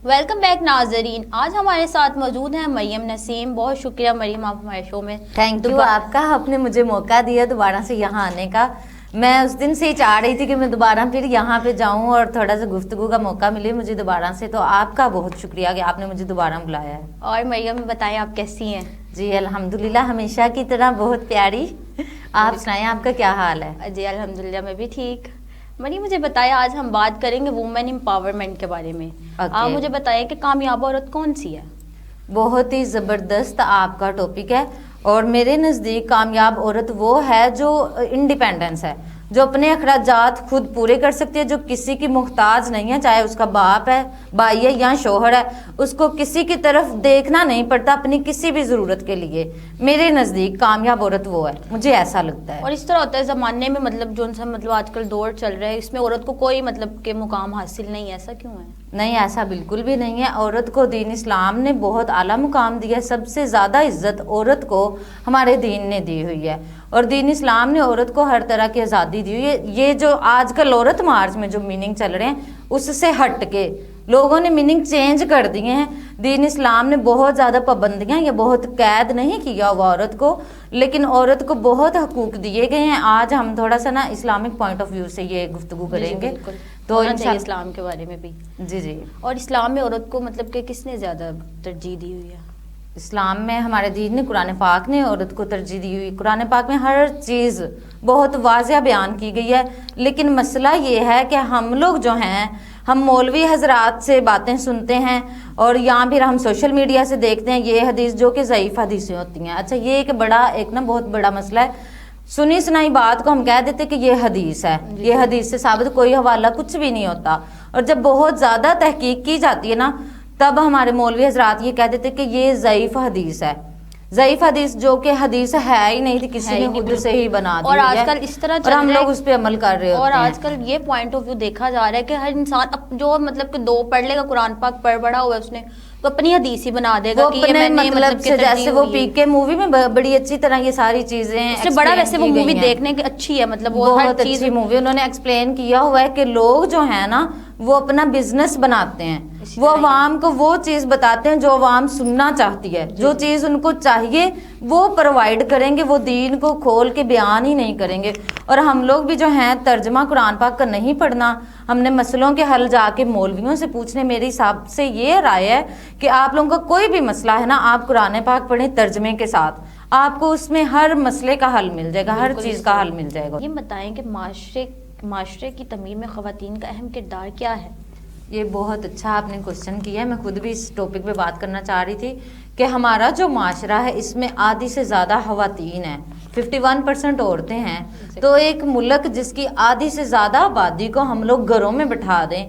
Welcome back ناظرین، آج ہمارے ساتھ موجود ہیں مریم نسیم۔ بہت شکریہ مریم، آپ ہمارے شو میں۔ تھینک یو آپ کا، آپ نے مجھے موقع دیا دوبارہ سے یہاں آنے کا۔ میں اس دن سے ہی چاہ رہی تھی کہ میں دوبارہ پھر یہاں پہ جاؤں اور تھوڑا سا گفتگو کا موقع ملے مجھے دوبارہ سے، تو آپ کا بہت شکریہ کہ آپ نے مجھے دوبارہ بلایا ہے۔ اور مریم بتائیں، آپ کیسی ہیں؟ جی الحمدللہ، ہمیشہ کی طرح بہت پیاری۔ آپ سنائیں، آپ کا کیا حال ہے؟ جی الحمدللہ، میں بھی ٹھیک۔ مریم مجھے بتائیں، آج ہم بات کریں گے وومن امپاورمنٹ کے بارے میں۔ آپ مجھے بتائیں کہ کامیاب عورت کون سی ہے؟ بہت ہی زبردست آپ کا ٹاپک ہے، اور میرے نزدیک کامیاب عورت وہ ہے جو انڈیپینڈنس ہے، جو اپنے اخراجات خود پورے کر سکتی ہے، جو کسی کی محتاج نہیں ہے، چاہے اس کا باپ ہے، بھائی ہے یا شوہر ہے، اس کو کسی کی طرف دیکھنا نہیں پڑتا اپنی کسی بھی ضرورت کے لیے۔ میرے نزدیک کامیاب عورت وہ ہے، مجھے ایسا لگتا ہے۔ اور اس طرح ہوتا ہے زمانے میں، مطلب جو مطلب آج کل دور چل رہا ہے، اس میں عورت کو کوئی مطلب کہ مقام حاصل نہیں ہے، ایسا کیوں ہے؟ نہیں، ایسا بالکل بھی نہیں ہے۔ عورت کو دین اسلام نے بہت اعلیٰ مقام دیا ہے، سب سے زیادہ عزت عورت کو ہمارے دین نے دی ہوئی ہے، اور دین اسلام نے عورت کو ہر طرح کی آزادی دی ہوئی ہے۔ یہ جو آج کل عورت مارچ میں جو میننگ چل رہے ہیں، اس سے ہٹ کے لوگوں نے میننگ چینج کر دیے ہیں۔ دین اسلام نے بہت زیادہ پابندیاں یا بہت قید نہیں کیا ہوا عورت کو، لیکن عورت کو بہت حقوق دیے گئے ہیں۔ آج ہم تھوڑا سا نا اسلامک پوائنٹ آف ویو سے یہ گفتگو کریں گے، تو اسلام کے بارے میں بھی۔ جی اور اسلام میں عورت کو مطلب کہ کس نے زیادہ ترجیح دی ہوئی ہے؟ اسلام میں ہمارے دین نے، قرآن پاک نے عورت کو ترجیح دی ہوئی۔ قرآن پاک میں ہر چیز بہت واضح بیان کی گئی ہے، لیکن مسئلہ یہ ہے کہ ہم لوگ جو ہیں، ہم مولوی حضرات سے باتیں سنتے ہیں، اور یہاں پھر ہم سوشل میڈیا سے دیکھتے ہیں یہ حدیث جو کہ ضعیف حدیثیں ہوتی ہیں۔ اچھا، یہ ایک نا بہت بڑا مسئلہ ہے۔ سنی سنائی بات کو ہم کہہ دیتے کہ یہ حدیث ہے، یہ حدیث سے ثابت کوئی حوالہ کچھ بھی نہیں ہوتا، اور جب بہت زیادہ تحقیق کی جاتی ہے نا، تب ہمارے مولوی حضرات یہ کہہ دیتے کہ یہ ضعیف حدیث ہے۔ ضعیف حدیث جو کہ حدیث ہے ہی نہیں تھی، کسی نے خود سے ہی بنا دی اور ہے، آج کل اس طرح اور ہم لوگ اس پہ عمل کر رہے ہوتے ہیں۔ اور آج کل یہ پوائنٹ آف ویو دیکھا جا رہا ہے کہ ہر انسان جو مطلب کہ 2 پڑھ لے گا، قرآن پاک پڑھ بڑا ہوا ہے اس نے، تو اپنی حدیث ہی بنا دے گا کہ یہ میں نے مطلب کہ جیسے وہ پی کے مووی میں بڑی اچھی طرح یہ ساری چیزیں اس سے بڑا، ویسے وہ مووی دیکھنے کی اچھی ہے، مطلب وہ بہت اچھی مووی انہوں نے ایکسپلین کیا ہوا ہے کہ لوگ جو ہیں نا وہ اپنا بزنس بناتے ہیں، وہ عوام کو وہ چیز بتاتے ہیں جو عوام سننا چاہتی ہے، جو چیز ان کو چاہیے وہ پرووائڈ کریں گے، وہ دین کو کھول کے بیان ہی نہیں کریں گے۔ اور ہم لوگ بھی جو ہیں ترجمہ قرآن پاک کا نہیں پڑھنا، ہم نے مسئلوں کے حل جا کے مولویوں سے پوچھنے۔ میری حساب سے یہ رائے ہے کہ آپ لوگوں کا کوئی بھی مسئلہ ہے نا، آپ قرآن پاک پڑھیں ترجمے کے ساتھ، آپ کو اس میں ہر مسئلے کا حل مل جائے گا، ہر چیز کا حل مل جائے گا۔ یہ بتائیں کہ معاشرے کی تعمیر میں خواتین کا اہم کردار کیا ہے؟ یہ بہت اچھا آپ نے کوشچن کیا ہے۔ میں خود بھی اس ٹاپک پہ بات کرنا چاہ رہی تھی کہ ہمارا جو معاشرہ ہے اس میں آدھی سے زیادہ خواتین ہیں، 51% عورتیں ہیں، تو ایک ملک جس کی آدھی سے زیادہ آبادی کو ہم لوگ گھروں میں بٹھا دیں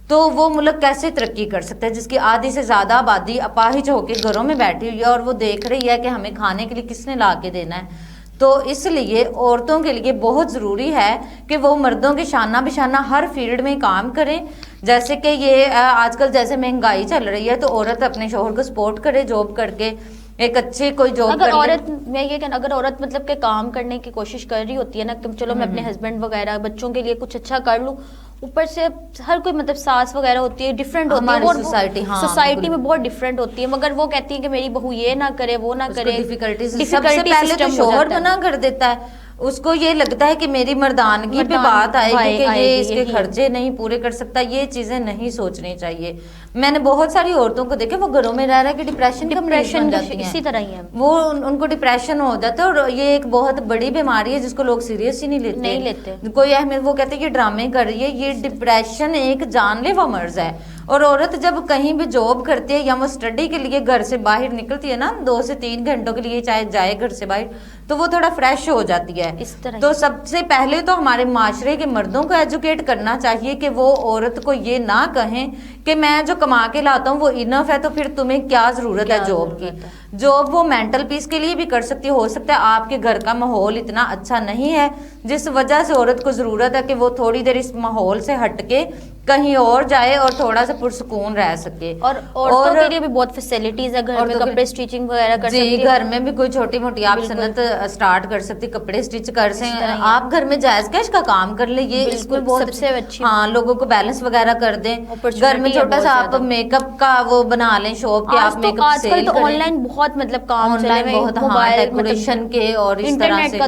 تو وہ ملک کیسے ترقی کر سکتا ہے، جس کی آدھی سے زیادہ آبادی اپاہج ہو کے گھروں میں بیٹھی ہوئی ہے، اور وہ دیکھ رہی ہے کہ ہمیں کھانے کے لیے کس نے لا کے دینا ہے۔ تو اس لیے عورتوں کے لیے بہت ضروری ہے کہ وہ مردوں کے شانہ بشانہ ہر فیلڈ میں کام کریں۔ جیسے کہ یہ آج کل جیسے مہنگائی چل رہی ہے، تو عورت اپنے شوہر کو سپورٹ کرے، جاب کر کے ایک اچھی کوئی جاب اگر عورت میں یہ کہ اگر عورت مطلب کہ کام کرنے کی کوشش کر رہی ہوتی ہے نا کہ چلو میں اپنے ہسبینڈ وغیرہ بچوں کے لیے کچھ اچھا کر لوں، اوپر سے ہر کوئی مطلب ساس وغیرہ ہوتی ہے، ڈفرینٹ ہوتی ہے، سوسائٹی میں بہت ڈفرینٹ ہوتی ہے، مگر وہ کہتی ہیں کہ میری بہو یہ نہ کرے وہ نہ کرے، ڈیفیکلٹیز سب سے پہلے تو شوہر منع کر دیتا ہے، اس کو یہ لگتا ہے کہ میری مردانگی پہ بات آئے گی کہ یہ اس کے خرچے نہیں پورے کر سکتا۔ یہ چیزیں نہیں سوچنی چاہیے۔ میں نے بہت ساری عورتوں کو دیکھا وہ گھروں میں رہ رہا ہے کہ ڈپریشن اسی طرح ہی ہے، وہ ان کو ڈپریشن ہو جاتا ہے، اور یہ ایک بہت بڑی بیماری ہے جس کو لوگ سیریس ہی نہیں لیتے کوئی اہمیت۔ وہ کہتے ہیں کہ ڈرامے کر رہی ہے، یہ ڈپریشن ایک جان لیوا مرض ہے۔ اور عورت جب کہیں بھی جاب کرتی ہے یا وہ اسٹڈی کے لیے گھر سے باہر نکلتی ہے نا 2 سے 3 گھنٹوں کے لیے چاہے جائے گھر سے باہر، تو وہ تھوڑا فریش ہو جاتی ہے۔ اس طرح تو سب سے پہلے تو ہمارے معاشرے کے مردوں کو ایجوکیٹ کرنا چاہیے کہ وہ عورت کو یہ نہ کہیں کہ میں جو کما کے لاتا ہوں وہ انف ہے، تو پھر تمہیں کیا ضرورت ہے جاب کی۔ جاب وہ مینٹل پیس کے لیے بھی کر سکتی ہو سکتا ہے آپ کے گھر کا ماحول اتنا اچھا نہیں ہے جس وجہ سے عورت کو ضرورت ہے کہ وہ تھوڑی دیر اس ماحول سے ہٹ کے کہیں اور جائے اور تھوڑا سا پرسکون رہ سکے. اور عورتوں کے لیے بھی بہت فیسلٹیز ہے, گھر میں کپڑے اسٹیچنگ وغیرہ کر سکتی جی, گھر میں بھی کوئی چھوٹی موٹی آپ صنعت سٹارٹ کر سکتی, کپڑے اسٹچ کر سکتے ہیں آپ گھر میں, جائز کیش کا کام کر لیں, یہ اس کو بہت سب سے اچھی, ہاں لوگوں کو بیلنس وغیرہ کر دیں. گھر میں چھوٹا سا آپ میک اپ کا وہ بنا لیں شاپ کے, آپ میک اپ سیل کریں. آن لائن بہت مطلب کام آن لائن بہت, ہاں ڈیکوریشن کے اور اس طرح سے انٹرنیٹ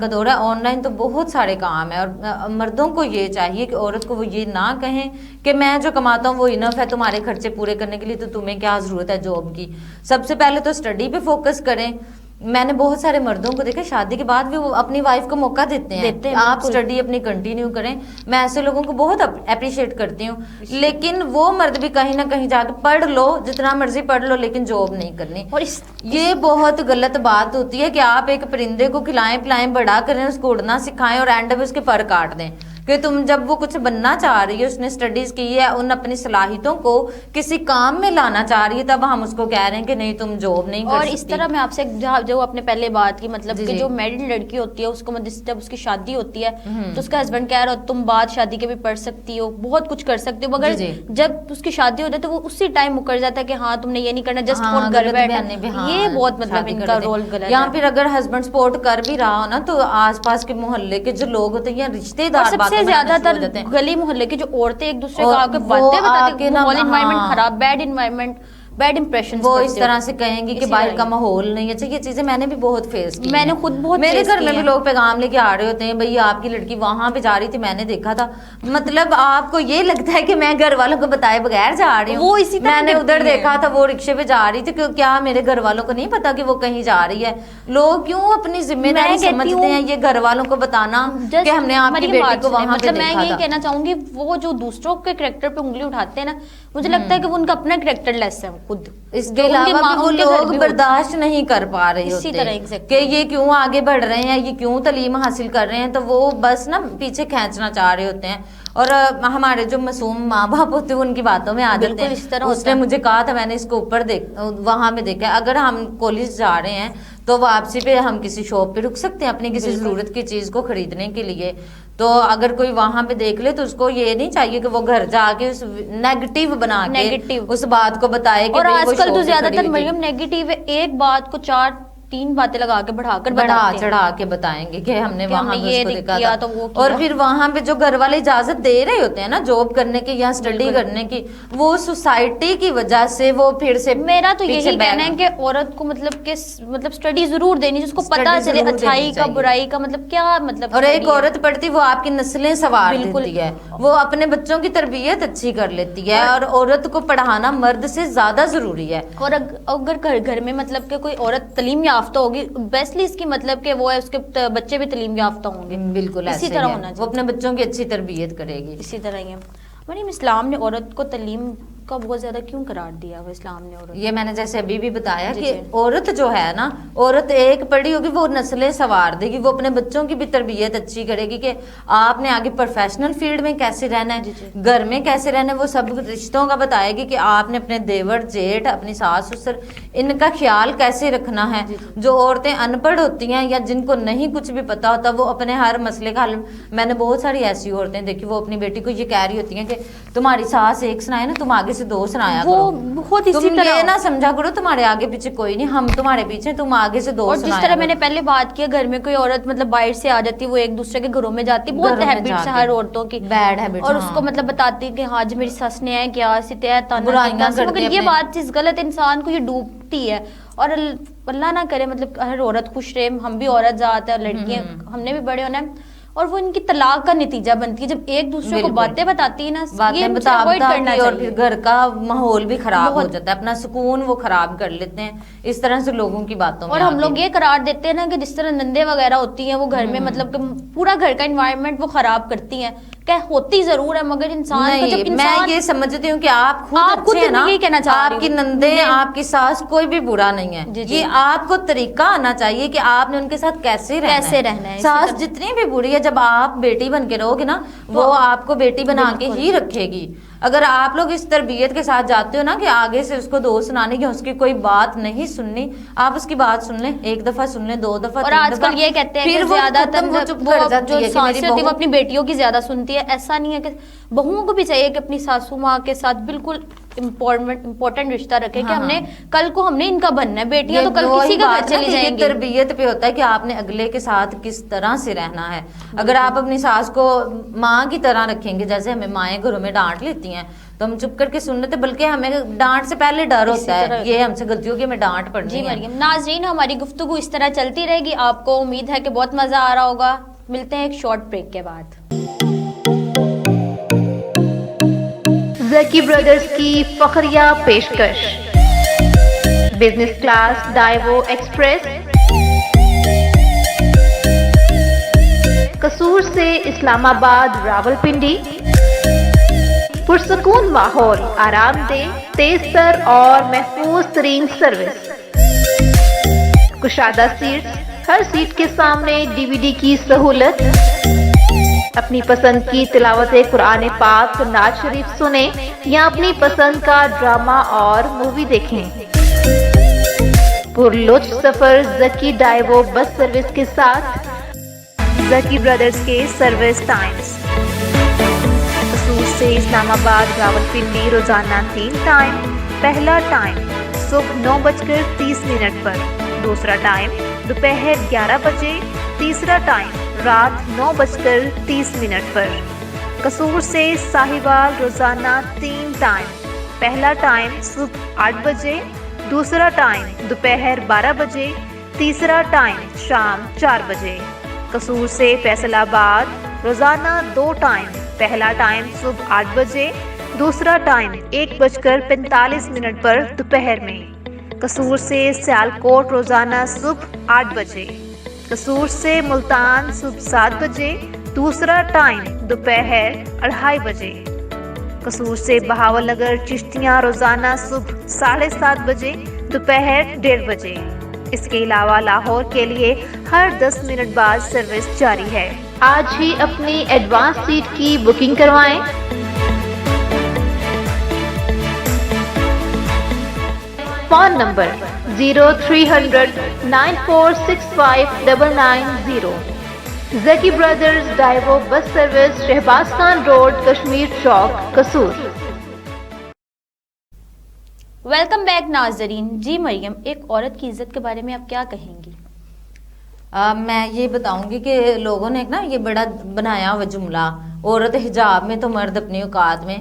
کا دور ہے, آن لائن تو بہت سارے کام ہے. اور مردوں کو یہ چاہیے کہ عورت کو وہ یہ نہ کہیں کہ میں جو کماتا ہوں وہ انف ہے تمہارے خرچے پورے کرنے کے لیے, تو تمہیں کیا ضرورت ہے جاب کی. سب سے پہلے تو اسٹڈی پہ فوکس کریں. میں نے بہت سارے مردوں کو دیکھا شادی کے بعد بھی وہ اپنی وائف کو موقع دیتے ہیں آپ اسٹڈی اپنی کنٹینیو کریں. میں ایسے لوگوں کو بہت اپریشیٹ کرتی ہوں, لیکن وہ مرد بھی کہیں نہ کہیں جا کے پڑھ لو, جتنا مرضی پڑھ لو, لیکن جاب نہیں کرنی. اور یہ بہت غلط بات ہوتی ہے کہ آپ ایک پرندے کو کھلائیں پلائیں, بڑا کریں, اس کو اڑنا سکھائیں اور اینڈ میں اس کے پر کاٹ دیں. کہ تم جب وہ کچھ بننا چاہ رہی ہے, اس نے اسٹڈیز کی ہے, ان اپنی صلاحیتوں کو کسی کام میں لانا چاہ رہی ہے, تب ہم اس کو کہہ رہے ہیں کہ نہیں تم جاب نہیں کر سکتی. اور اس طرح میں آپ سے جو اپنے پہلے بات کی, مطلب کہ جو میرڈ لڑکی ہوتی ہے اس کو جب اس کی شادی ہوتی ہے تو اس کا ہسبینڈ کہہ رہا ہو تم بعد شادی کے بھی پڑھ سکتی ہو, بہت کچھ کر سکتی ہو, مگر جب اس کی شادی ہوتی ہے تو وہ اسی ٹائم مکر جاتا ہے کہ ہاں تم نے یہ نہیں کرنا, جسٹ فور گھر بیٹھنا. یہ بہت مطلب ان کا رول غلط ہے. یا پھر اگر ہسبینڈ سپورٹ کر بھی رہا ہو نا, تو آس پاس کے محلے کے جو لوگ ہوتے ہیں یا رشتے دار, سب سے زیادہ تر گلی محلے کی جو عورتیں ایک دوسرے کو آ کے باتیں بتاتی ہیں, ماحول انوائرمنٹ خراب, بیڈ انوائرمنٹ, بیڈ امپریشن, وہ اس طرح سے کہیں گی کہ باہر کا ماحول نہیں ہے. یہ چیزیں میں نے بھی بہت فیس کی, میں نے خود بہت, میرے گھر میں بھی لوگ پیغام لے کے آ رہے ہوتے ہیں, بھئی آپ کی لڑکی وہاں پہ جا رہی تھی, میں نے دیکھا تھا. مطلب آپ کو یہ لگتا ہے کہ میں گھر والوں کو بتائے بغیر جا رہی ہوں. وہ اسی طرح میں نے ادھر دیکھا تھا وہ رکشے پہ جا رہی تھی, کیا میرے گھر والوں کو نہیں پتا کہ وہ کہیں جا رہی ہے؟ لوگ کیوں اپنی ذمہ داری سمجھتے ہیں یہ گھر والوں کو بتانا کہ ہم نے آپ کی بیٹی کو وہاں پہ دیکھا تھا. میں یہ کہنا چاہوں گی, وہ جو دوسروں کے کریکٹر پہ انگلی اٹھاتے ہیں نا, مجھے لگتا ہے کہ وہ ان کا اپنا کریکٹر لیس ہے خود. اس کے علاوہ وہ لوگ برداشت نہیں کر پا رہے ہوتے کہ یہ کیوں آگے بڑھ رہے ہیں, یہ کیوں تعلیم حاصل کر رہے ہیں, تو وہ بس نا پیچھے کھینچنا چاہ رہے ہوتے ہیں. اور ہمارے جو معصوم ماں باپ ہوتے ہیں ان کی باتوں میں آ جاتے ہیں. اس نے مجھے کہا تھا, میں نے اس کو اوپر وہاں پہ دیکھا, اگر ہم کالج جا رہے ہیں تو واپسی پہ ہم کسی شاپ پہ رک سکتے ہیں اپنی کسی ضرورت کی چیز کو خریدنے کے لیے. تو اگر کوئی وہاں پہ دیکھ لے تو اس کو یہ نہیں چاہیے کہ وہ گھر جا کے اس نیگیٹو بنا کے اس بات کو بتائے کہ. اور آج کل تو زیادہ تر مریم نیگیٹو ہے, ایک بات کو 3 باتیں لگا کے بڑھا چڑھا کے بتائیں گے کہ ہم نے وہاں یہ دیکھا تھا. اور پھر وہاں پہ جو گھر والے اجازت دے رہے ہوتے ہیں نا جاب کرنے کی یا اسٹڈی کرنے کی, وہ سوسائٹی کی وجہ سے وہ پھر سے. میرا تو یہی کہنا ہے کہ عورت کو مطلب اسٹڈی ضرور دینی, جس کو پتا چلے اچھائی کا برائی کا مطلب کیا مطلب. اور ایک عورت پڑھتی وہ آپ کی نسلیں سنوار دیتی ہے, وہ اپنے بچوں کی تربیت اچھی کر لیتی ہے. اور عورت کو پڑھانا مرد سے زیادہ ضروری ہے. اور اگر گھر میں مطلب کہ کوئی عورت تعلیم یافتہ ہوگی, بیسٹلی اس کی مطلب کہ وہ ہے اس کے بچے بھی تعلیم یافتہ ہوں گے. بالکل اسی طرح ہونا چاہیے, وہ اپنے بچوں کی اچھی تربیت کرے گی. اسی طرح ہی مریم اسلام نے عورت کو تعلیم کا بہت زیادہ کیوں قرار دیا وہ اسلام نے عورت؟ یہ میں نے جیسے ابھی بھی بتایا کہ عورت جو ہے نا, عورت ایک پڑھی ہوگی وہ نسلیں سنوار دے گی, وہ اپنے بچوں کی بھی تربیت اچھی کرے گی کہ آپ نے آگے پروفیشنل فیلڈ میں کیسے رہنا ہے, گھر میں کیسے رہنا ہے, وہ سب رشتوں کا بتائے گی کہ آپ نے اپنے دیور جیٹھ اپنی ساس سسر ان کا خیال کیسے رکھنا ہے. جو عورتیں ان پڑھ ہوتی ہیں یا جن کو نہیں کچھ بھی پتا ہوتا, وہ اپنے ہر مسئلے کا حل. میں نے بہت ساری ایسی عورتیں دیکھی وہ اپنی بیٹی کو یہ کہہ رہی ہوتی ہیں کہ تمہاری ساس ایک سنائے نا, تم آگے سے 2 سنایا کرو, بہت اسی تم طرح یہ نہ سمجھا کرو تمہارے آگے پیچھے کوئی نہیں, ہم تمہارے پیچھے, تم آگے سے 2 سنایا. اور جس طرح میں نے پہلے بات کیا, گھر میں کوئی عورت مطلب باہر سے آ جاتی, وہ ایک دوسرے کے گھروں میں جاتی, بہت ہیبٹس ہر عورتوں کی بیڈ ہیبٹس, اور اس کو مطلب بتاتی کہ ہاں جی میری سس نے ہے کیا ستیا برائیاں, مگر یہ بات چیز غلط, انسان کو یہ ڈوبتی ہے. اور اللہ نہ کرے مطلب ہر عورت خوش رہے, ہم بھی عورت ذات ہے, لڑکیاں ہم نے بھی بڑے ہونا ہے. اور وہ ان کی طلاق کا نتیجہ بنتی ہے جب ایک دوسرے کو باتیں بتاتی ہے نا, باتیں بتاتی, اور پھر گھر کا ماحول بھی خراب ہو جاتا ہے, اپنا سکون وہ خراب کر لیتے ہیں اس طرح سے لوگوں کی باتوں میں. اور ہم لوگ یہ قرار دیتے ہیں نا کہ جس طرح نندے وغیرہ ہوتی ہیں وہ گھر میں مطلب کہ پورا گھر کا انوائرمنٹ وہ خراب کرتی ہیں, کہ ہوتی ضرور ہے مگر انسان کو جب میں یہ سمجھتی ہوں کہ آپ خود اچھے ہیں نا, آپ کی نندے آپ کی ساس کوئی بھی برا نہیں ہے, یہ آپ کو طریقہ آنا چاہیے کہ آپ نے ان کے ساتھ کیسے رہنا ہے. ساس جتنی بھی بری ہے, جب آپ بیٹی بن کے رہو گے نا, وہ آپ کو بیٹی بنا کے ہی رکھے گی. اگر آپ لوگ اس تربیت کے ساتھ جاتے ہو نا کہ آگے سے اس کو دو سنانے کی، اس کی کوئی بات نہیں سننی، آپ اس کی بات سن لیں، ایک دفعہ سن لیں، 2 دفعہ، اور آج کل یہ کہتے ہیں کہ زیادہ تر جو سانسیں ہوتی ہے وہ اپنی بیٹیوں کی زیادہ سنتی ہے. ایسا نہیں ہے کہ بہوؤں کو بھی چاہیے کہ اپنی ساسو ماں کے ساتھ بالکل امپورٹنٹ رشتہ رکھے کہ ہم نے کل کو ہم نے ان کا بننا ہے، بیٹیاں تو کل کسی کا گھر چلی جائیں گی. تربیت پہ ہوتا ہے کہ آپ نے اگلے کے ساتھ کس طرح سے رہنا ہے. اگر آپ اپنی ساس کو ماں کی طرح رکھیں گے، جیسے ہمیں مائیں گھروں میں ڈانٹ لیتی ہیں تو ہم چپ کر کے سن لیتے، بلکہ ہمیں ڈانٹ سے پہلے ڈر ہوتا ہے یہ ہم سے غلطی ہوگی، ہمیں ڈانٹ پڑنی ہے. جی مریم. ناظرین ہماری گفتگو اس طرح چلتی رہے گی، آپ کو امید ہے کہ بہت مزہ آ رہا ہوگا. ملتے ہیں ایک شارٹ بریک کے بعد. زکی برادرز کی فخریہ پیشکش، بزنس کلاس ڈائیو ایکسپریس، قصور سے اسلام آباد راولپنڈی. پرسکون ماحول، آرام دہ، تیز تر اور محفوظ ترین سروس، کشادہ سیٹس، ہر سیٹ کے سامنے DVD کی سہولت. اپنی پسند کی تلاوت قرآن پاک، نعت شریف سنیں یا اپنی پسند کا ڈرامہ اور مووی دیکھیں. پرلطف سفر زکی ڈائیو بس سروس کے ساتھ. زکی برادرز کے سروس ٹائمز: قصور سے اسلام آباد راولپنڈی روزانہ 3 ٹائم. پہلا ٹائم صبح 9:30 پر، دوسرا ٹائم دوپہر 11 بجے، تیسرا ٹائم رات 9:30 پر. قصور سے ساہیوال روزانہ 3 ٹائم. پہلا ٹائم صبح 8 بجے، دوسرا ٹائم دوپہر 12 بجے، تیسرا ٹائم شام 4 بجے. قصور سے فیصل آباد روزانہ 2 ٹائم. پہلا ٹائم صبح 8 بجے، دوسرا ٹائم 1:45 پر دوپہر میں. قصور سے سیالکوٹ روزانہ صبح 8 بجے. قصور سے ملتان صبح 7 بجے، دوسرا ٹائم دوپہر 2:30 بجے. قصور سے بہاول نگر چشتیاں روزانہ صبح 7:30 بجے، دوپہر 1:30 بجے. اس کے علاوہ لاہور کے لیے ہر 10 منٹ بعد سروس جاری ہے. آج ہی اپنی ایڈوانس سیٹ کی بکنگ کروائیں. Phone number 0300 9465 990. Zaki brothers Daewoo bus service, Shahbaz Khan road, Kashmir Chowk, Kasur. Welcome back ناظرین. جی مریم، ایک عورت کی عزت کے بارے میں آپ کیا کہیں گی؟ میں یہ بتاؤں گی کہ لوگوں نے نا یہ بڑا بنایا ہوا جملہ، عورت حجاب میں تو مرد اپنی اوقات میں،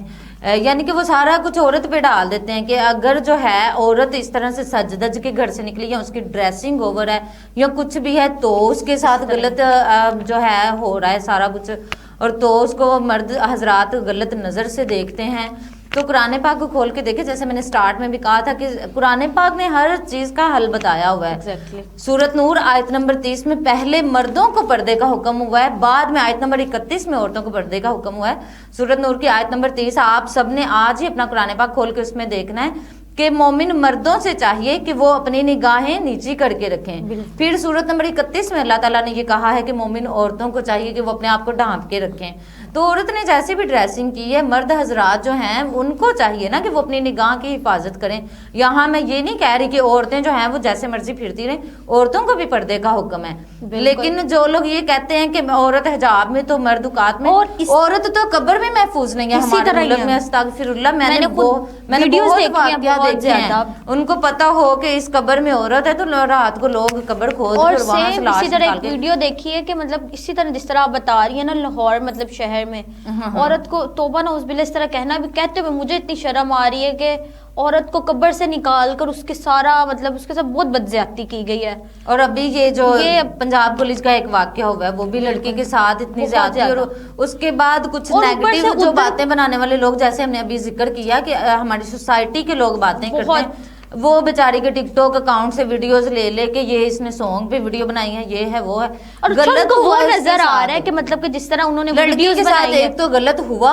یعنی کہ وہ سارا کچھ عورت پہ ڈال دیتے ہیں کہ اگر جو ہے عورت اس طرح سے سج دج کے گھر سے نکلی یا اس کی ڈریسنگ اوور ہے یا کچھ بھی ہے تو اس کے ساتھ غلط جو ہے ہو رہا ہے سارا کچھ، اور تو اس کو مرد حضرات غلط نظر سے دیکھتے ہیں. تو قرآن پاک کو کھول کے دیکھیں، جیسے میں نے سٹارٹ میں بھی کہا تھا کہ قرآن پاک نے ہر چیز کا حل بتایا ہوا ہے. سورۃ نور آیت نمبر 30 میں پہلے مردوں کو پردے کا حکم ہوا ہے، بعد میں آیت نمبر 31 میں عورتوں کو پردے کا حکم ہوا ہے. سورۃ نور کی آیت نمبر 30 آپ سب نے آج ہی اپنا قرآن پاک کھول کے اس میں دیکھنا ہے کہ مومن مردوں سے چاہیے کہ وہ اپنی نگاہیں نیچی کر کے رکھیں. پھر سورۃ نمبر 31 میں اللہ تعالیٰ نے یہ کہا ہے کہ مومن عورتوں کو چاہیے کہ وہ اپنے آپ کو ڈھانپ کے رکھیں. تو عورت نے جیسے بھی ڈریسنگ کی ہے، مرد حضرات جو ہیں ان کو چاہیے نا کہ وہ اپنی نگاہ کی حفاظت کریں. یہاں میں یہ نہیں کہہ رہی کہ عورتیں جو ہیں وہ جیسے مرضی پھرتی رہیں، عورتوں کو بھی پردے کا حکم ہے. لیکن جو لوگ یہ کہتے ہیں کہ عورت حجاب میں تو مرد اوقات میں، عورت تو قبر میں محفوظ نہیں ہے. ہمارے ملک میں استغفر اللہ، میں نے ویڈیوز دیکھے ہیں، ان کو پتا ہو کہ اس قبر میں عورت ہے تو رات کو لوگ قبر کھود کر وہاں سے لاش اسی طرح نکال ایک کے. ویڈیو دیکھی ہے کہ مطلب اسی طرح جس طرح آپ بتا رہی ہیں نا، لاہور مطلب شہر میں عورت کو توبہ نعوذ باللہ اس طرح کہنا بھی، کہتے ہوئے مجھے اتنی شرم آ رہی ہے کہ عورت کو قبر سے نکال کر اس کے سارا مطلب اس کے ساتھ بہت بدزیادتی کی گئی ہے. اور ابھی یہ جو پنجاب پولیس کا ایک واقعہ ہوا ہے وہ بھی لڑکی کے ساتھ اتنی زیادتی، اور اس کے بعد کچھ نیگیٹو جو باتیں بنانے والے لوگ، جیسے ہم نے ابھی ذکر کیا کہ ہماری سوسائٹی کے لوگ باتیں کرتے ہیں، وہ بیچاری کے ٹک ٹاک اکاؤنٹ سے ویڈیوز لے لے کے یہ اس نے سانگ پہ ویڈیو بنائی ہے، یہ ہے وہ ہے، اور غلط کو وہ نظر آ رہا ہے کہ مطلب کہ جس طرح انہوں نے لڑکی کے ساتھ ایک تو غلط ہوا،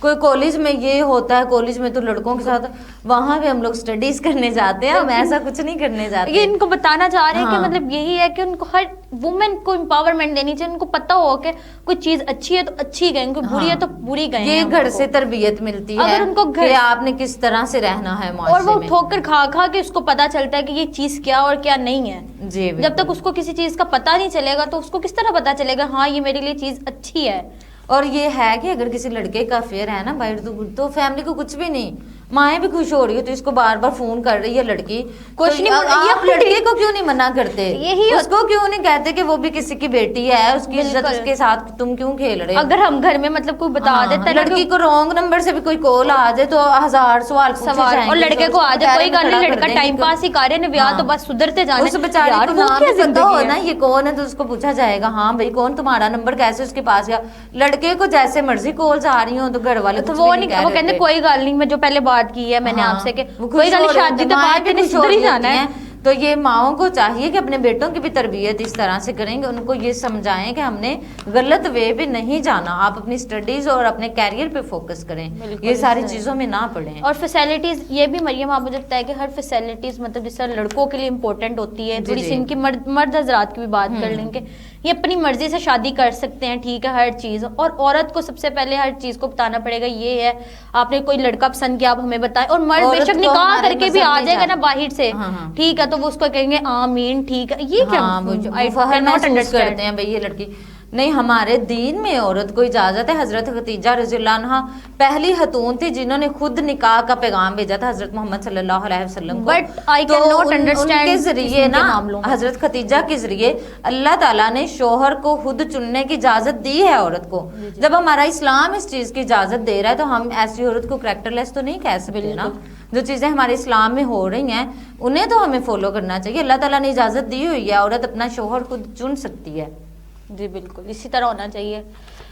کوئی کالج میں یہ ہوتا ہے، کالج میں تو لڑکوں کے ساتھ وہاں پہ ہم لوگ اسٹڈیز کرنے جاتے ہیں، ہم ایسا کچھ نہیں کرنے جاتے. یہ ان کو بتانا چاہ رہے ہیں کہ ہاں. مطلب یہی ہے کہ ان کو ہر وومن کو امپاورمنٹ دینی چاہیے، ان کو پتا ہو کہ کوئی چیز اچھی ہے تو اچھی گئے، کوئی بری ہے تو بری گئے. یہ گھر سے تربیت ملتی ہے اگر ان کو کہ آپ نے کس طرح سے رہنا ہے معاشرے اور وہ میں. ٹھوکر کھا کھا کے اس کو پتا چلتا ہے کہ یہ چیز کیا اور کیا نہیں ہے. جی جب تک اس کو کسی چیز کا پتا نہیں چلے گا تو اس کو کس طرح پتا چلے گا ہاں یہ میرے لیے چیز اچھی ہے. اور یہ ہے کہ اگر کسی لڑکے کا افیئر ہے نا باہر تو فیملی کو کچھ بھی نہیں، مائیں بھی خوش ہو رہی ہے تو اس کو بار بار فون کر رہی ہے لڑکی، کچھ نہیں آپ لڑکے کو کیوں نہیں منع کرتے؟ یہی اس کو کیوں نہیں کہتے کہ وہ بھی کسی کی بیٹی ہے، اس کی عزت اس کے ساتھ تم کیوں کھیل رہے ہو؟ اگر ہم گھر میں مطلب کوئی بتا دیتا ہے لڑکی کو رانگ نمبر سے بھی کوئی کال آ جائے تو ہزار سوال اور لڑکے کو آ جائے کوئی گل نہیں، لڑکا ٹائم پاس ہی کر رہے ہیں، تو بس سدھرتے جانے. اس بیچارے کو نام بھی پتا ہو نا یہ کون ہے تو اس کو پوچھا جائے گا ہاں بھائی کون، تمہارا نمبر کیسے اس کے پاس گیا. لڑکے کو جیسے مرضی کالز آ رہی ہوں تو گھر والے وہ کہتے کوئی گل نہیں، میں جو پہلے بات کی ہے میں نے آپ سے کہ کوئی گل شادی تو بعد میں سدھر ہی جانا ہے. تو یہ ماؤں کو چاہیے کہ اپنے بیٹوں کی بھی تربیت اس طرح سے کریں گے، ان کو یہ سمجھائیں کہ ہم نے غلط وے پہ نہیں جانا، آپ اپنی اسٹڈیز اور اپنے کیریئر پہ فوکس کریں، یہ ساری چیزوں میں نہ پڑیں. اور فیسلٹیز یہ بھی مریم آپ مجھے بتائیں کہ ہر فیسلٹیز مطلب جس طرح لڑکوں کے لیے امپورٹنٹ ہوتی ہے، تھوڑی سی ان کی مرد حضرات کی بھی بات کر لیں گے، یہ اپنی مرضی سے شادی کر سکتے ہیں، ٹھیک ہے ہر چیز. اور عورت کو سب سے پہلے ہر چیز کو بتانا پڑے گا یہ ہے آپ نے کوئی لڑکا پسند کیا آپ ہمیں بتائیں. اور مرد بے شک نکاح کر کے بھی آ جائے گا نا باہر سے ٹھیک ہے تو وہ اس کو کہیں گے آمین ٹھیک ہے. یہ کیا کرتے ہیں بھائی یہ لڑکی نہیں. ہمارے دین میں عورت کو اجازت ہے. حضرت خدیجہ رضی اللہ عنہا پہلی خاتون تھی جنہوں نے خود نکاح کا پیغام بھیجا تھا حضرت محمد صلی اللہ علیہ وسلم کو. But I can not understand کے ذریعے نا حضرت خدیجہ کے ذریعے اللہ تعالیٰ نے شوہر کو خود چننے کی اجازت دی ہے عورت کو. جب ہمارا اسلام اس چیز کی اجازت دے رہا ہے تو ہم ایسی عورت کو کریکٹر لیس تو نہیں کہہ سکتے نا. جو چیزیں ہمارے اسلام میں ہو رہی ہیں انہیں تو ہمیں فالو کرنا چاہیے. اللہ تعالیٰ نے اجازت دی ہوئی ہے، عورت اپنا شوہر خود چن سکتی ہے. جی بالکل اسی طرح ہونا چاہیے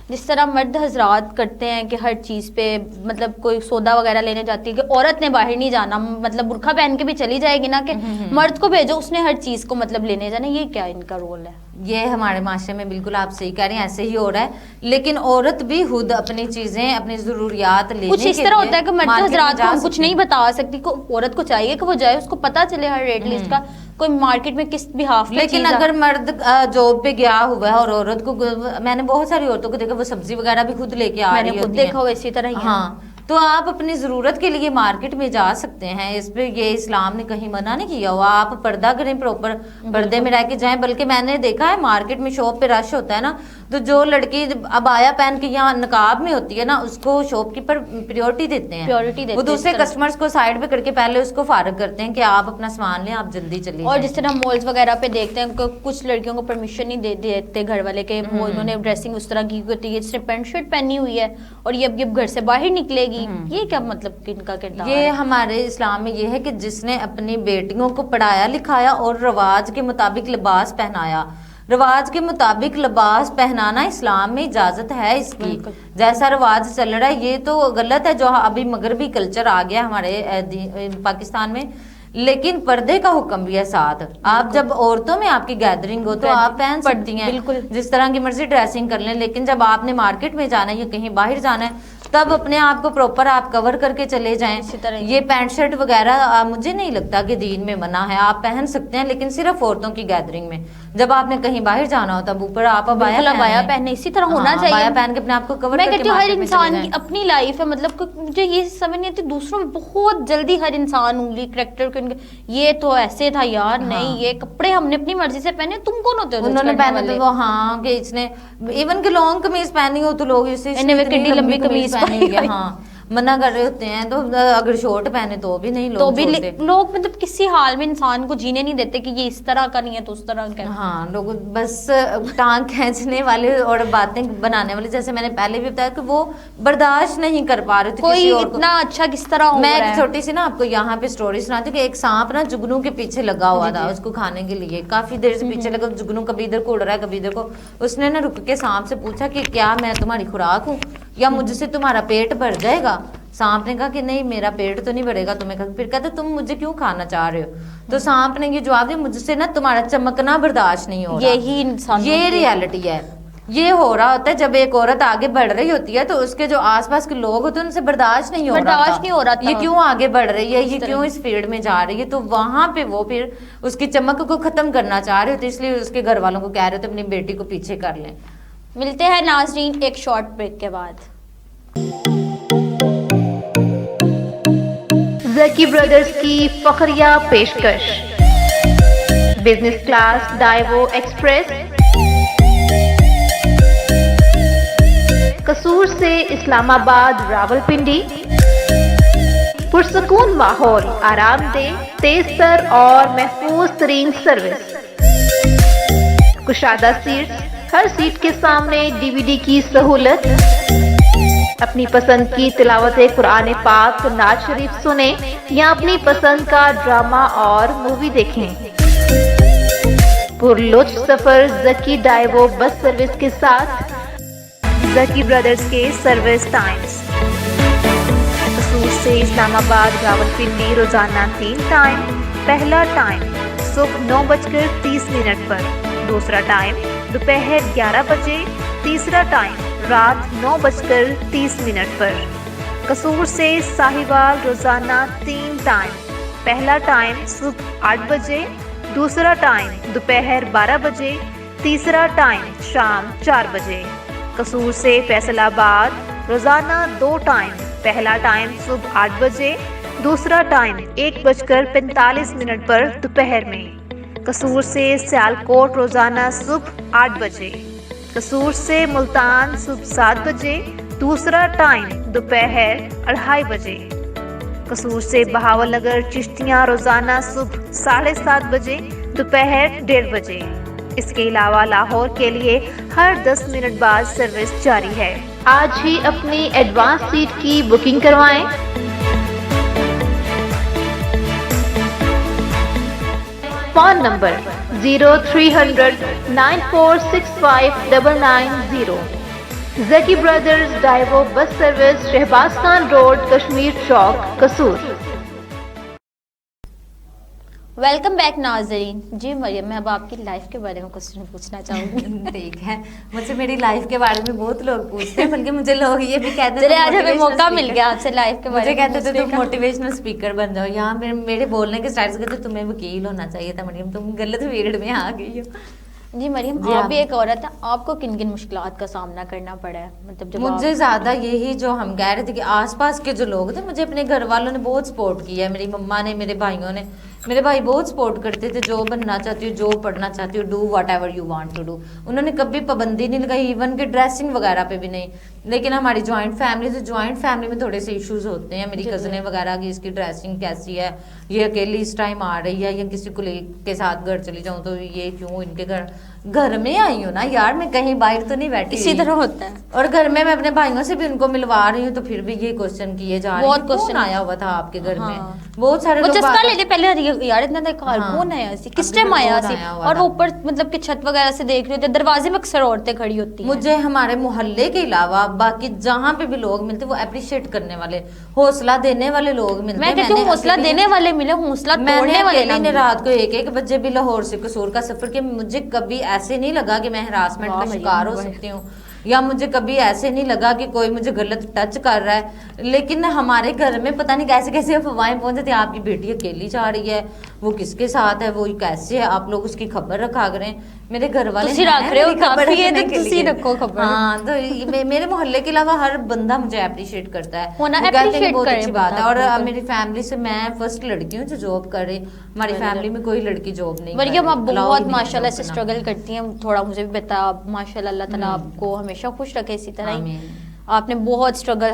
جس طرح مرد حضرات کرتے ہیں کہ ہر چیز پہ مطلب کوئی سودا وغیرہ لینے جاتی ہے کہ عورت نے باہر نہیں جانا، مطلب برقعہ پہن کے بھی چلی جائے گی نا کہ مرد کو بھیجو اس نے ہر چیز کو مطلب لینے جانا. یہ کیا ان کا رول ہے؟ یہ ہمارے معاشرے میں بالکل آپ صحیح کہہ رہے ہیں ایسے ہی ہو رہا ہے. لیکن عورت بھی خود اپنی چیزیں اپنی ضروریات لینے کچھ اس طرح ہوتا ہے کہ مرد حضرات کو ہم کچھ نہیں بتا سکتی، عورت کو چاہیے کہ وہ جائے اس کو پتا چلے ہر ریٹ لسٹ کا کوئی مارکیٹ میں کس بھی ہاف. لیکن اگر مرد جاب پہ گیا ہوا ہے اور عورت کو، میں نے بہت ساری عورتوں کو دیکھا وہ سبزی وغیرہ بھی خود لے کے آ رہی ہوتی ہیں. دیکھا ہو اسی طرح ہاں تو آپ اپنی ضرورت کے لیے مارکیٹ میں جا سکتے ہیں. اس پہ یہ اسلام نے کہیں منع نہیں کیا ہوا. آپ پردہ کریں، پراپر پردے میں رہ کے جائیں. بلکہ میں نے دیکھا ہے مارکیٹ میں شاپ پہ رش ہوتا ہے نا تو جو لڑکی عبایا پہن کے یہاں نقاب میں ہوتی ہے نا اس کو شاپ کیپر پریورٹی دیتے ہیں. وہ دوسرے کسٹمرز کو سائڈ پہ کر کے پہلے اس کو فارغ کرتے ہیں کہ آپ اپنا سامان لیں، آپ جلدی چلیے. اور جس طرح مالز وغیرہ پہ دیکھتے ہیں کچھ لڑکیوں کو پرمیشن نہیں دیتے گھر والے کہ وہ انہوں نے ڈریسنگ اس طرح کی ہوتی ہے جس نے پینٹ شرٹ پہنی ہوئی ہے اور یہ اب گھر سے باہر نکلے گی. یہ کیا مطلب ان کا کردار؟ یہ ہمارے اسلام میں یہ ہے کہ جس نے اپنی بیٹیوں کو پڑھایا لکھایا اور رواج کے مطابق لباس پہنایا. رواج کے مطابق لباس پہنانا اسلام میں اجازت ہے اس کی. جیسا رواج چل رہا ہے یہ تو غلط ہے جو ابھی مغربی کلچر آ گیا ہمارے پاکستان میں. لیکن پردے کا حکم بھی ہے ساتھ. آپ جب عورتوں میں آپ کی گیدرنگ ہو تو آپ پہن سکتی ہیں بالکل جس طرح کی مرضی ڈریسنگ کر لیں. لیکن جب آپ نے مارکیٹ میں جانا ہے یا کہیں باہر جانا ہے تب اپنے آپ کو پراپر آپ کور کر کے چلے جائیں. یہ پینٹ شرٹ وغیرہ مجھے نہیں لگتا کہ دین میں منع ہے. آپ پہن سکتے ہیں لیکن صرف عورتوں کی گیدرنگ میں. جب آپ نے کہیں باہر جانا ہو تب اوپر آپ ابایا پہنے. اسی طرح ہونا چاہیے. ابایا پہن کے اپنے آپ کو کور کر کے ہر انسان کی اپنی لائف ہے. مطلب مجھے یہ سمجھ نہیں آتی دوسروں میں بہت جلدی ہر انسان انگلی کریکٹر یہ تو ایسے تھا یار نہیں یہ کپڑے ہم نے اپنی مرضی سے پہنے تم کون ہوتے ہو انہوں نے پہنے تو وہ ہاں کہ اس نے ایون کہ لانگ قمیض پہنی ہو تو لوگ اسے لمبی قمیض پہنی ہے ہاں منع کر رہے ہوتے ہیں. تو اگر شورٹ پہنے تو بھی نہیں لوگ مطلب کسی حال میں انسان کو جینے نہیں دیتے کہ یہ اس طرح کا نہیں ہے تو اس طرح کا. ہاں لوگ بس ٹانگ کھینچنے والے اور باتیں بنانے والے جیسے میں نے پہلے بھی بتایا کہ وہ برداشت نہیں کر پا رہے تھے کوئی اتنا اچھا کس طرح. میں ایک چھوٹی سی نا آپ کو یہاں پہ اسٹوری سناتی ہوں کہ ایک سانپ نا جگنو کے پیچھے لگا ہوا تھا اس کو کھانے کے لیے. کافی دیر سے پیچھے لگا جگنو کبھی ادھر کو اڑ رہا ہے کبھی ادھر کو. اس نے نا رک کے سانپ سے پوچھا کہ کیا میں تمہاری خوراک ہوں یا مجھ سے تمہارا پیٹ بھر جائے گا. سانپ نے کہا کہ نہیں میرا پیٹ تو نہیں بھرے گا تمہیں. پھر کہتے تم مجھے کیوں کھانا چاہ رہے ہو. تو سانپ نے یہ جواب دیا مجھ سے نا تمہارا چمکنا برداشت نہیں ہو رہا. یہی انسان یہ ریالٹی ہے. یہ ہو رہا ہوتا ہے جب ایک عورت آگے بڑھ رہی ہوتی ہے تو اس کے جو آس پاس کے لوگ ہوتے ہیں ان سے برداشت نہیں ہو رہا تھا یہ کیوں آگے بڑھ رہی ہے, یہ کیوں اس فیلڈ میں جا رہی ہے. تو وہاں پہ وہ پھر اس کی چمک کو ختم کرنا چاہ رہے ہوتے, اس لیے اس کے گھر والوں کو کہہ رہے ہوتے اپنی بیٹی کو پیچھے کر لیں. ملتے ہیں ناظرین ایک شارٹ بریک کے بعد. زکی برادرز کی فخریہ پیشکش, بزنس کلاس ڈائیو ایکسپریس, قصور سے اسلام آباد راولپنڈی. پرسکون ماحول, آرام دہ, تیز تر اور محفوظ ترین سروس, کشادہ سیٹس, ہر سیٹ کے سامنے DVD کی سہولت. اپنی پسند کی تلاوت قرآن پاک, نعت شریف سنیں یا اپنی پسند کا ڈرامہ اور مووی دیکھیں. پرلطف سفر زکی ڈائیو بس سروس کے ساتھ. زکی برادرز کے سروس ٹائمز, قصور سے اسلام آباد راولپنڈی روزانہ 3 ٹائم. پہلا ٹائم صبح 9:30 پر, دوسرا ٹائم دوپہر 11 بجے, تیسرا ٹائم رات 9:30 پر. قصور سے ساہیوال روزانہ 3 ٹائم. پہلا ٹائم صبح 8 بجے, دوسرا ٹائم دوپہر 12 بجے, تیسرا ٹائم شام 4 بجے. قصور سے فیصل آباد روزانہ 2 ٹائم. پہلا ٹائم صبح 8 بجے, دوسرا ٹائم 1:45 پر دوپہر میں. قصور سے سیالکوٹ روزانہ صبح 8 بجے. قصور سے ملتان صبح 7 بجے, دوسرا ٹائم دوپہر 2:30 بجے. قصور سے بہاول نگر چشتیاں روزانہ صبح 7:30 بجے, دوپہر 1:30 بجے. اس کے علاوہ لاہور کے لیے ہر 10 منٹ بعد سروس جاری ہے. آج ہی اپنی ایڈوانس سیٹ کی بکنگ کروائیں. Phone number 0300 9465 990. Zaki brothers Daewoo bus service, Shahbaz Khan road, Kashmir Chowk, Kasur. Welcome back ناظرین. جی مریم, میں اب آپ کی لائف کے بارے میں کوشچن پوچھنا چاہوں گی. ٹھیک ہے, مجھ سے میری لائف کے بارے میں بہت لوگ پوچھتے ہیں, بلکہ مجھے لوگ یہ بھی کہتے ہیں آج ہمیں موقع مل گیا آپ سے لائف کے بارے میں. مجھے کہتے تھے تم موٹیویشنل اسپیکر بن جاؤ. یہاں میرے بولنے کے اسٹائل سے کہتے تمہیں وکیل ہونا چاہیے تھا مریم, تم غلط فیلڈ میں آ گئی ہو. جی مریم, آپ بھی ایک عورت ہے, آپ کو کن کن مشکلات کا سامنا کرنا پڑا ہے؟ مطلب مجھے زیادہ یہی جو ہم کہہ رہے تھے کہ آس پاس کے جو لوگ تھے, مجھے اپنے گھر والوں نے بہت سپورٹ کیا ہے. میری مما نے, میرے بھائیوں نے, میرے بھائی بہت سپورٹ کرتے تھے. جو بننا چاہتی ہو, جو پڑھنا چاہتی ہو, do whatever you want to do. انہوں نے کبھی پابندی نہیں لگائی, ایون کہ ڈریسنگ وغیرہ پہ بھی نہیں. لیکن ہماری جوائنٹ فیملی سے, جوائنٹ فیملی میں تھوڑے سے ایشوز ہوتے ہیں. میری کزنیں وغیرہ کی, اس کی ڈریسنگ کیسی ہے, یہ اکیلی اس ٹائم آ رہی ہے, یا کسی کولیگ کے ساتھ گھر چلی جاؤں تو یہ کیوں ان کے گھر میں آئی ہوں نا یار, میں کہیں باہر تو نہیں بیٹھی. اسی طرح ہوتا ہے. اور گھر میں اپنے بھائیوں سے بھی ان کو ملوا رہی ہوں, تو پھر بھی یہ کوشچن کیے جا رہے ہیں. بہت کوشچن آیا ہوا تھا آپ کے گھر میں, بہت سارے لوگ چسکا لیتے پہلے یار, اتنا کون آیا سی, کس ٹائم آیا سی, اور اوپر مطلب کہ چھت وغیرہ سے دیکھ رہے ہوتے, دروازے میں اکثر عورتیں کھڑی ہوتی ہیں. مجھے ہمارے محلے کے علاوہ باقی جہاں پہ بھی لوگ ملتے وہ اپریشیٹ کرنے والے, حوصلہ دینے والے لوگ ملتے. میں کہتی ہوں حوصلہ دینے والے ملے, حوصلہ توڑنے والے نہیں. رات کو 1 بجے بھی لاہور سے قصور کا سفر کیا, مجھے کبھی ایسے نہیں لگا کہ میں ہراسمنٹ کا شکار ہو سکتی ہوں, یا مجھے کبھی ایسے نہیں لگا کہ کوئی مجھے غلط ٹچ کر رہا ہے. لیکن ہمارے گھر میں پتہ نہیں کیسے کیسے افواہیں پہنچ جاتی ہیں, آپ کی بیٹی اکیلی جا رہی ہے, وہ کس کے ساتھ ہے, وہ کیسے ہے, آپ لوگ اس کی خبر رکھا کریں. میرے گھر والے ہاں, تو میرے محلے کے علاوہ ہر بندہ مجھے اپریشیٹ کرتا ہے, بہت اچھی بات ہے. اور میری فیملی سے میں فرسٹ لڑکی ہوں جو جاب کر رہی. ہماری فیملی میں کوئی لڑکی جاب نہیں. مریم آپ بہت ماشاءاللہ سے اسٹرگل کرتی ہیں, تھوڑا مجھے بھی بتا. ماشاءاللہ, اللہ تعالیٰ آپ کو ہمیشہ خوش رکھے اسی طرح ہی. آپ نے بہت اسٹرگل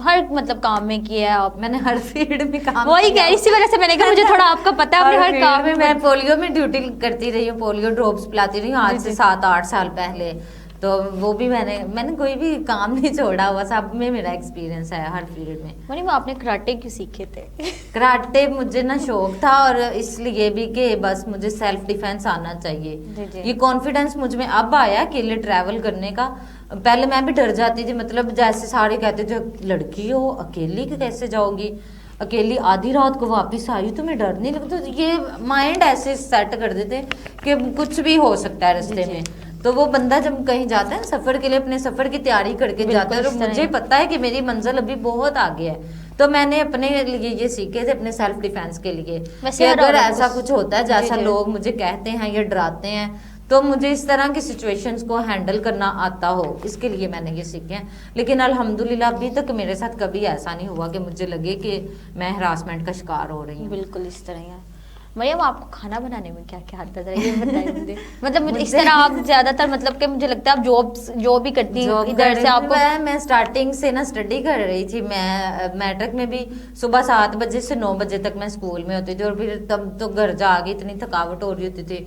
ہر مطلب کام میں کیا ہے. میں نے ہر فیلڈ میں کام, وہی کہہ رہی, اسی وجہ سے میں نے کہا مجھے تھوڑا آپ کا پتا ہے. آپ نے ہر کام میں, میں پولیو میں ڈیوٹی کرتی رہی ہوں, پولیو ڈراپس پلاتی رہی ہوں آج سے 7-8 سال پہلے. تو وہ بھی میں نے کوئی بھی کام نہیں چھوڑا ہوا, سب میں میرا ایکسپیرینس ہے ہر فیلڈ میں. مریم آپ نے کراٹے کیوں سیکھے تھے؟ کراٹے مجھے نا شوق تھا, اور اس لیے بھی کہ بس مجھے سیلف ڈیفینس آنا چاہیے. یہ کانفیڈینس مجھ میں اب آیا اکیلے ٹریول کرنے کا. پہلے میں بھی ڈر جاتی تھی, مطلب جیسے سارے کہتے تھے لڑکی ہو اکیلی کیسے جاؤ گی, اکیلی آدھی رات کو واپس آ رہی, تمہیں ڈر نہیں لگتا. یہ مائنڈ ایسے سیٹ کر دیتے کہ کچھ بھی ہو سکتا ہے رستے میں. تو وہ بندہ جب کہیں جاتا ہے سفر کے لیے اپنے سفر کی تیاری کر کے جاتا ہے، اور مجھے پتا ہے کہ میری منزل ابھی بہت آگے ہے، تو میں نے اپنے لیے یہ سیکھے تھے اپنے سیلف ڈیفینس کے لیے کہ اگر ایسا کچھ ہوتا ہے جیسا لوگ مجھے کہتے ہیں یا ڈراتے ہیں تو مجھے اس طرح کی سچویشنز کو ہینڈل کرنا آتا ہو، اس کے لیے میں نے یہ سیکھے ہیں. لیکن الحمدللہ ابھی تک میرے ساتھ کبھی ایسا نہیں ہوا کہ مجھے لگے کہ میں ہراسمنٹ کا شکار ہو رہی ہوں. بالکل اس طرح ہے. مریم آپ کو کھانا بنانے میں کیا کیا آتا ہے یہ بتائیں مجھے. مطلب اس طرح آپ زیادہ تر مطلب کہ مجھے لگتا ہے آپ جاب بھی کرتی ہیں ادھر سے. آپ کو میں اسٹارٹنگ سے نا اسٹڈی کر رہی تھی، میں میٹرک میں بھی صبح 7 بجے سے 9 بجے تک میں اسکول میں ہوتی تھی، اور پھر تب تو گھر جا کے اتنی تھکاوٹ ہو رہی ہوتی تھی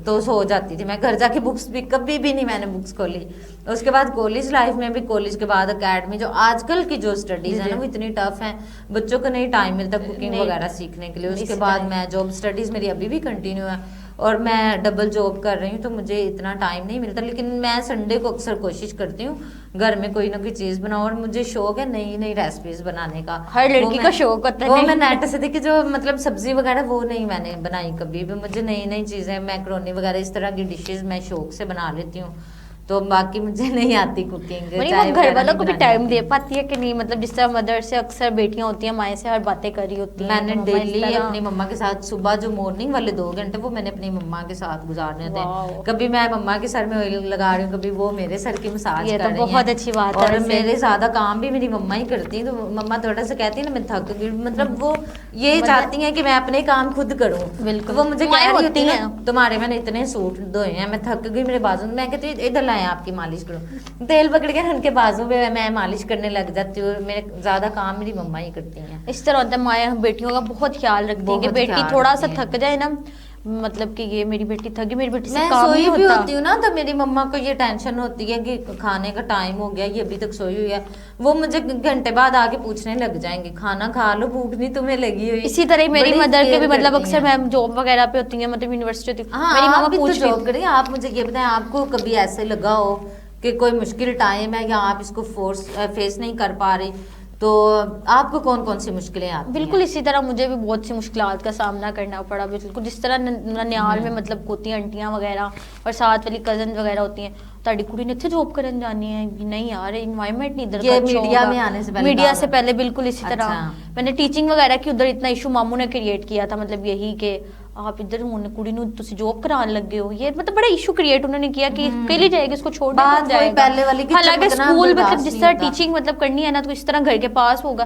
تو سو جاتی تھی. میں گھر جا کے بکس بھی کبھی بھی نہیں میں نے بکس کھولی. اس کے بعد کالج لائف میں بھی، کالج کے بعد اکیڈمی، جو آج کل کی جو اسٹڈیز ہیں نا وہ اتنی ٹف ہیں، بچوں کو نہیں ٹائم ملتا کوکنگ وغیرہ سیکھنے کے لیے. اس کے بعد میں جاب اسٹڈیز میری ابھی بھی کنٹینیو ہے، اور میں ڈبل جاب کر رہی ہوں تو مجھے اتنا ٹائم نہیں ملتا. لیکن میں سنڈے کو اکثر کوشش کرتی ہوں گھر میں کوئی نہ کوئی چیز بناؤں، اور مجھے شوق ہے نئی نئی ریسیپیز بنانے کا. ہر لڑکی کا شوق ہوتا ہے. وہ میں نیٹ سے دیکھی جو مطلب سبزی وغیرہ وہ نہیں میں نے بنائی کبھی بھی. مجھے نئی نئی چیزیں میکرونی وغیرہ اس طرح کی ڈشز میں شوق سے بنا لیتی ہوں، تو باقی مجھے نہیں آتی کوکنگ. گھر والوں کو بھی ٹائم دے پاتی ہے کہ نہیں؟ مطلب جس طرح مدر سے اکثر بیٹیاں ہوتی ہیں مائیں سے ہر باتیں کر رہی ہوتی ہیں. میں نے ڈیلی اپنی مما کے ساتھ صبح جو مارننگ والے 2 گھنٹے وہ میں نے اپنی مما کے ساتھ گزارنے ہوتے ہیں. کبھی میں مما کے سر میں آئل لگا رہی ہوں، کبھی وہ میرے سر کی مساج کر رہی ہیں. بہت اچھی بات ہے. اور میرے زیادہ کام بھی میری مما ہی کرتی ہیں، تو مما تھوڑا سا کہتی ہیں نا میں تھک گئی، مطلب وہ یہ چاہتی ہیں کہ میں اپنے کام خود کروں. بالکل وہ مجھے کہہ رہی ہوتی ہیں تمہارے میں نے اتنے سوٹ دھوئے ہیں، میں تھک گئی، میرے بازو میں کہتی ہوں ادھر لائیں آپ کی مالش کرو، تیل پکڑ کے ان کے بازو میں میں مالش کرنے لگ جاتی ہوں. میرے زیادہ کام میری مما ہی کرتی ہیں. اس طرح ہوتا ہے مائیں بیٹیوں کا بہت خیال رکھتی ہیں کہ بیٹی تھوڑا سا تھک جائے نا، مطلب کہ یہ میری بیٹی تھکی، میری بیٹی سے کام نہیں ہوتا. میں سوئی بھی ہوتی ہوں نا تو میری مما کو یہ ٹینشن ہوتی ہے کہ کھانے کا ٹائم ہو گیا، یہ ابھی تک سوئی ہوئی ہے. وہ مجھے گھنٹے بعد آ کے پوچھنے لگ جائیں گے کھانا کھا لو، بھوک نہیں تمہیں لگی ہوئی. اسی طرح میری مدر کے بھی مطلب اکثر میں جاب وغیرہ پہ ہوتی ہیں، مطلب یونیورسٹی ہوتی ہے. میری ماما پوچھ جاب کریں. آپ مجھے یہ بتائیں آپ کو کبھی ایسے لگا ہو کہ کوئی مشکل ٹائم ہے یا آپ اس کو فیس نہیں کر پا رہی، تو آپ کو کون کون سی مشکلیں آتی ہیں؟ بالکل اسی طرح مجھے بھی بہت سی مشکلات کا سامنا کرنا پڑا. بالکل جس طرح ننیال میں مطلب ہوتی ہیں انٹیاں وغیرہ اور ساتھ والی کزن وغیرہ ہوتی ہیں، تاڑی کڑی نے اتنے جاب کرن جانی ہے، نہیں یار انوائرمنٹ نہیں ادھر کا. میڈیا میں آنے سے پہلے، میڈیا سے پہلے بالکل اسی طرح میں نے ٹیچنگ وغیرہ کی ادھر اتنا ایشو ماموں نے کریٹ کیا تھا، مطلب یہی کہ آپ ادھر کڑی نو تسی جاب کران لگے ہو. یہ مطلب بڑا ایشو کریٹ انہوں نے کیا کہ پہلے جائے گی اس کو چھوڑ دے جائے گا. حالانکہ اسکول مطلب جس طرح ٹیچنگ مطلب کرنی ہے نا تو اس طرح گھر کے پاس ہوگا.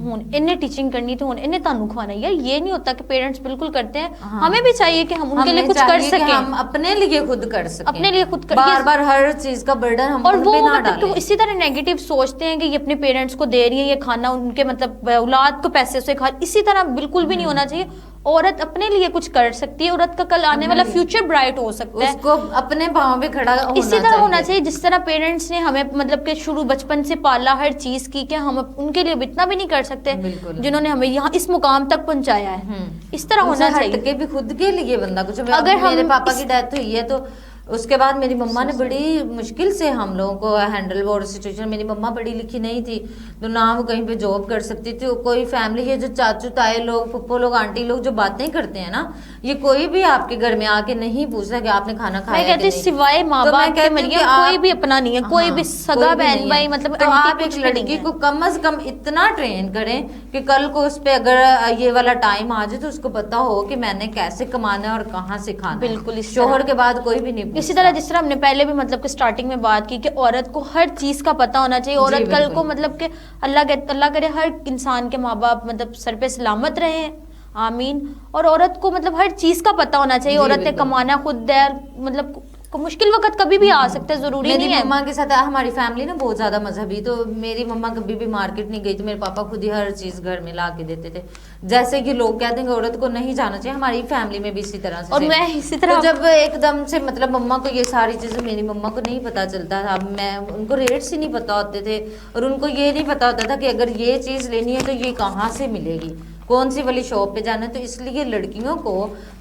ہوں انہیں ٹیچنگ کرنی تو انہیں تانوں کھوانا. یار یہ نہیں ہوتا کہ پیرنٹس بالکل کرتے ہیں، ہمیں بھی چاہیے کہ ہم ان کے لیے کچھ کر سکیں، ہم اپنے لیے خود کر سکیں، اپنے لیے خود بار بار ہر چیز کا برڈن ہم اور ان وہ پہ نہ مطلب ڈالیں. اسی طرح نیگیٹو سوچتے ہیں کہ یہ اپنے پیرنٹس کو دے رہی ہیں یہ کھانا، ان کے مطلب اولاد کو پیسے سے کھا. اسی طرح بالکل بھی نہیں ہونا چاہیے. عورت اپنے لیے کچھ کر سکتی ہے، عورت کا کل آنے والا فیوچر برائٹ ہو سکتا ہے، اس کو اپنے پاؤں پہ کھڑا ہونا اسی طرح ہونا چاہیے. جس طرح پیرنٹس نے ہمیں مطلب کہ شروع بچپن سے پالا ہر چیز کی، کہ ہم ان کے لیے اتنا بھی نہیں کر سکتے جنہوں نے ہمیں یہاں اس مقام تک پہنچایا ہے. اس طرح ہونا چاہیے کہ بھی خود کے لیے بندہ کچھ. اگر میرے پاپا کی ڈیتھ ہوئی ہے تو اس کے بعد میری مما نے بڑی مشکل سے ہم لوگوں کو ہینڈل وہ سچویشن. میری مما پڑھی لکھی نہیں تھی تو نہ وہ کہیں پہ جاب کر سکتی تھی. کوئی فیملی ہے جو چاچو تائے لوگ، پھپھو لوگ، آنٹی لوگ جو باتیں کرتے ہیں نا، یہ کوئی بھی آپ کے گھر میں آ کے نہیں پوچھتا کہ آپ نے کھانا کھایا. میں کہتی سوائے ماں باپ کے مریم کوئی بھی اپنا نہیں ہے، کوئی بھی سگا بہن بھائی مطلب. تو آپ ایک لڑکی کو کم از کم اتنا ٹرین کریں کہ کل کو اس پہ اگر یہ والا ٹائم آ جائے تو اس کو پتا ہو کہ میں نے کیسے کمانا ہے اور کہاں سے کھانا. بالکل شوہر کے بعد کوئی بھی نہیں. اسی طرح جس طرح ہم نے پہلے بھی مطلب کہ سٹارٹنگ میں بات کی کہ عورت کو ہر چیز کا پتہ ہونا چاہیے. عورت کل کو مطلب کہ اللہ کرے ہر انسان کے ماں باپ مطلب سر پہ سلامت رہے، آمین. اور عورت کو مطلب ہر چیز کا پتہ ہونا چاہیے. عورت نے کمانا خود ہے، مطلب مشکل وقت کبھی بھی آ سکتا ہے، ضروری نہیں ہے. میری مما کے ساتھ ہماری فیملی نا بہت زیادہ مذہبی، تو میری مما کبھی بھی مارکیٹ نہیں گئی تو میرے پاپا خود ہی ہر چیز گھر میں لا کے دیتے تھے. جیسے کہ لوگ کہتے ہیں کہ عورت کو نہیں جانا چاہیے، ہماری فیملی میں بھی اسی طرح سے. اور میں اسی طرح جب ایک دم سے مطلب مما کو یہ ساری چیزیں میری مما کو نہیں پتا چلتا تھا. میں ان کو ریٹس ہی نہیں پتا ہوتے تھے، اور ان کو یہ نہیں پتا ہوتا تھا کہ اگر یہ چیز لینی ہے تو یہ کہاں سے ملے گی، کون سی والی شاپ پہ جانا ہے. تو اس لیے لڑکیوں کو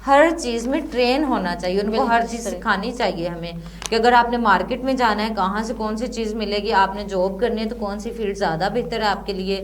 ہر چیز میں ٹرین ہونا چاہیے، ان کو ہر چیز سکھانی چاہیے ہمیں کہ اگر آپ نے مارکیٹ میں جانا ہے کہاں سے کون سی چیز ملے گی، آپ نے جاب کرنی ہے تو کون سی فیلڈ زیادہ بہتر ہے آپ کے لیے،